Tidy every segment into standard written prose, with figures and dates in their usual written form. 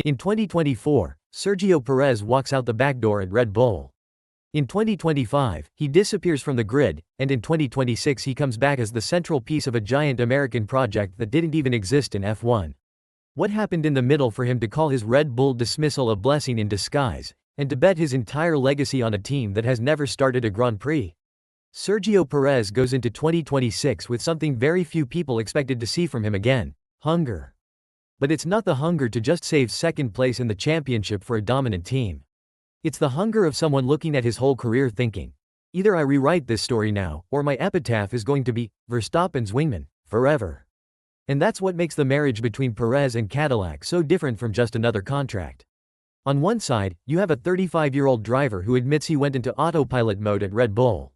In 2024, Sergio Perez walks out the back door at Red Bull. In 2025, he disappears from the grid, and in 2026 he comes back as the central piece of a giant American project that didn't even exist in F1. What happened in the middle for him to call his Red Bull dismissal a blessing in disguise, and to bet his entire legacy on a team that has never started a Grand Prix? Sergio Perez goes into 2026 with something very few people expected to see from him again: hunger. But it's not the hunger to just save second place in the championship for a dominant team. It's the hunger of someone looking at his whole career thinking, either I rewrite this story now, or my epitaph is going to be, Verstappen's wingman, forever. And that's what makes the marriage between Perez and Cadillac so different from just another contract. On one side, you have a 35-year-old driver who admits he went into autopilot mode at Red Bull.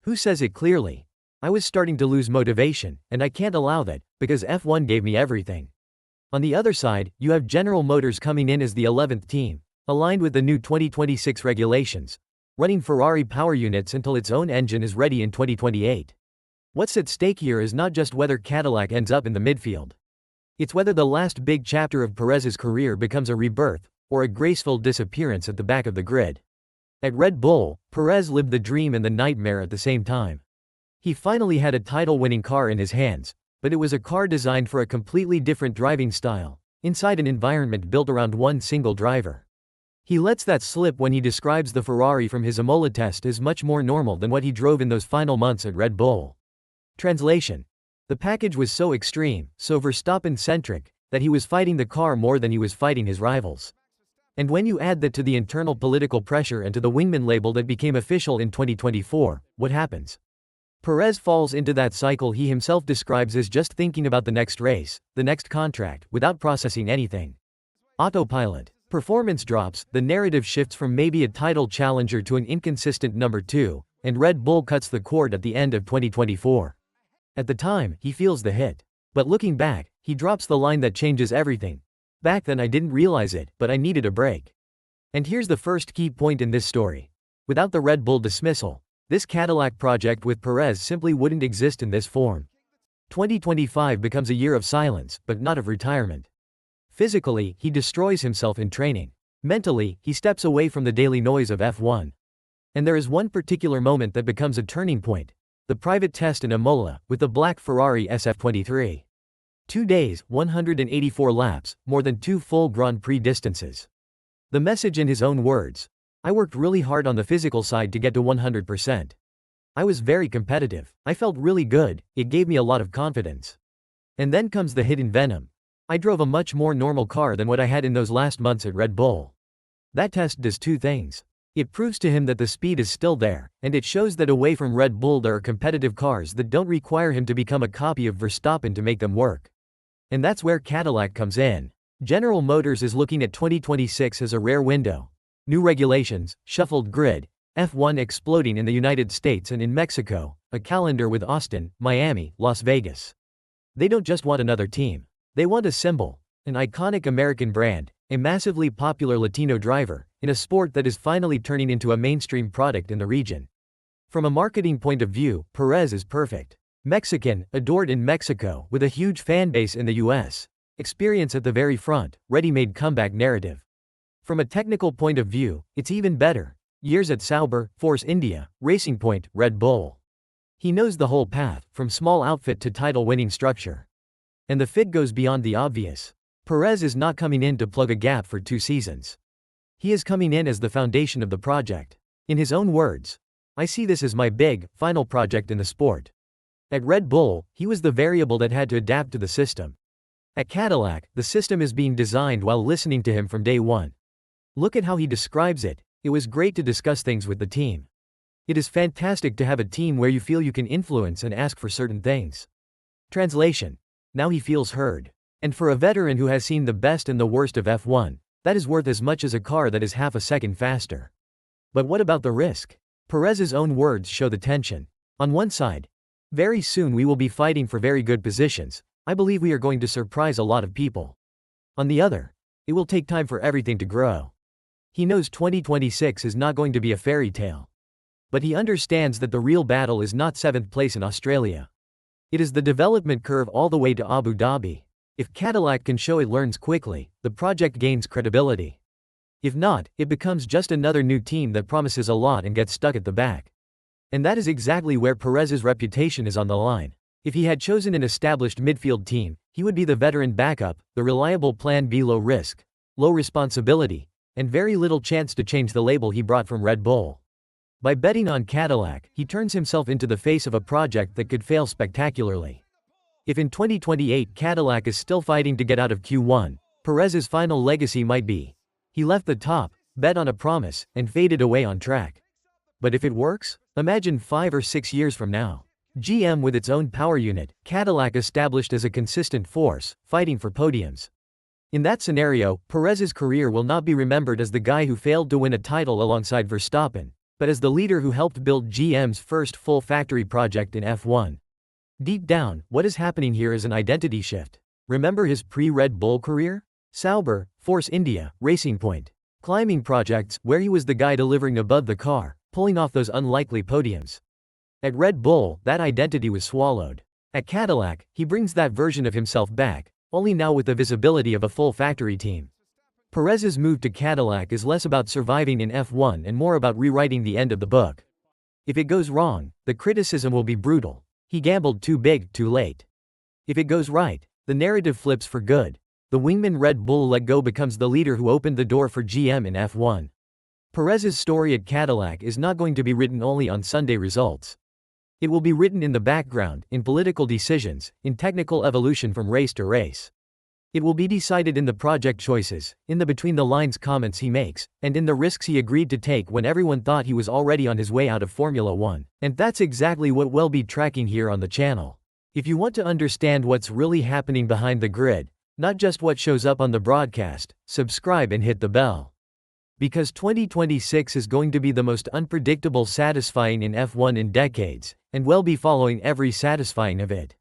Who says it clearly? I was starting to lose motivation, and I can't allow that, because F1 gave me everything. On the other side, you have General Motors coming in as the 11th team, aligned with the new 2026 regulations, running Ferrari power units until its own engine is ready in 2028. What's at stake here is not just whether Cadillac ends up in the midfield. It's whether the last big chapter of Perez's career becomes a rebirth, or a graceful disappearance at the back of the grid. At Red Bull, Perez lived the dream and the nightmare at the same time. He finally had a title-winning car in his hands, but it was a car designed for a completely different driving style, inside an environment built around one single driver. He lets that slip when he describes the Ferrari from his Imola test as much more normal than what he drove in those final months at Red Bull. Translation: the package was so extreme, so Verstappen-centric, that he was fighting the car more than he was fighting his rivals. And when you add that to the internal political pressure and to the wingman label that became official in 2024, what happens? Perez falls into that cycle he himself describes as just thinking about the next race, the next contract, without processing anything. Autopilot. Performance drops, the narrative shifts from maybe a title challenger to an inconsistent number 2, and Red Bull cuts the cord at the end of 2024. At the time, he feels the hit. But looking back, he drops the line that changes everything. Back then I didn't realize it, but I needed a break. And here's the first key point in this story. Without the Red Bull dismissal, this Cadillac project with Perez simply wouldn't exist in this form. 2025 becomes a year of silence, but not of retirement. Physically, he destroys himself in training. Mentally, he steps away from the daily noise of F1. And there is one particular moment that becomes a turning point: the private test in Imola, with the black Ferrari SF23. 2 days, 184 laps, more than 2 full Grand Prix distances. The message in his own words: I worked really hard on the physical side to get to 100%. I was very competitive. I felt really good, it gave me a lot of confidence. And then comes the hidden venom. I drove a much more normal car than what I had in those last months at Red Bull. That test does 2 things. It proves to him that the speed is still there, and it shows that away from Red Bull there are competitive cars that don't require him to become a copy of Verstappen to make them work. And that's where Cadillac comes in. General Motors is looking at 2026 as a rare window. New regulations, shuffled grid, F1 exploding in the United States and in Mexico, a calendar with Austin, Miami, Las Vegas. They don't just want another team. They want a symbol, an iconic American brand, a massively popular Latino driver, in a sport that is finally turning into a mainstream product in the region. From a marketing point of view, Perez is perfect. Mexican, adored in Mexico, with a huge fan base in the US. Experience at the very front, ready-made comeback narrative. From a technical point of view, it's even better. Years at Sauber, Force India, Racing Point, Red Bull. He knows the whole path, from small outfit to title-winning structure. And the fit goes beyond the obvious. Perez is not coming in to plug a gap for 2 seasons. He is coming in as the foundation of the project. In his own words, I see this as my big, final project in the sport. At Red Bull, he was the variable that had to adapt to the system. At Cadillac, the system is being designed while listening to him from day one. Look at how he describes it: it was great to discuss things with the team. It is fantastic to have a team where you feel you can influence and ask for certain things. Translation: now he feels heard. And for a veteran who has seen the best and the worst of F1, that is worth as much as a car that is half a second faster. But what about the risk? Perez's own words show the tension. On one side, very soon we will be fighting for very good positions. I believe we are going to surprise a lot of people. On the other, it will take time for everything to grow. He knows 2026 is not going to be a fairy tale. But he understands that the real battle is not 7th place in Australia. It is the development curve all the way to Abu Dhabi. If Cadillac can show it learns quickly, the project gains credibility. If not, it becomes just another new team that promises a lot and gets stuck at the back. And that is exactly where Perez's reputation is on the line. If he had chosen an established midfield team, he would be the veteran backup, the reliable plan B, low risk, low responsibility, and very little chance to change the label he brought from Red Bull. By betting on Cadillac, he turns himself into the face of a project that could fail spectacularly. If in 2028 Cadillac is still fighting to get out of Q1, Perez's final legacy might be: he left the top, bet on a promise, and faded away on track. But if it works, imagine 5 or 6 years from now. GM with its own power unit, Cadillac established as a consistent force, fighting for podiums. In that scenario, Perez's career will not be remembered as the guy who failed to win a title alongside Verstappen, but as the leader who helped build GM's first full factory project in F1. Deep down, what is happening here is an identity shift. Remember his pre-Red Bull career? Sauber, Force India, Racing Point. Climbing projects, where he was the guy delivering above the car, pulling off those unlikely podiums. At Red Bull, that identity was swallowed. At Cadillac, he brings that version of himself back, only now with the visibility of a full factory team. Perez's move to Cadillac is less about surviving in F1 and more about rewriting the end of the book. If it goes wrong, the criticism will be brutal. He gambled too big, too late. If it goes right, the narrative flips for good. The wingman Red Bull let go becomes the leader who opened the door for GM in F1. Perez's story at Cadillac is not going to be written only on Sunday results. It will be written in the background, in political decisions, in technical evolution from race to race. It will be decided in the project choices, in the between-the-lines comments he makes, and in the risks he agreed to take when everyone thought he was already on his way out of Formula One. And that's exactly what we'll be tracking here on the channel. If you want to understand what's really happening behind the grid, not just what shows up on the broadcast, subscribe and hit the bell. Because 2026 is going to be the most unpredictable satisfying in F1 in decades, and we'll be following every satisfying of it.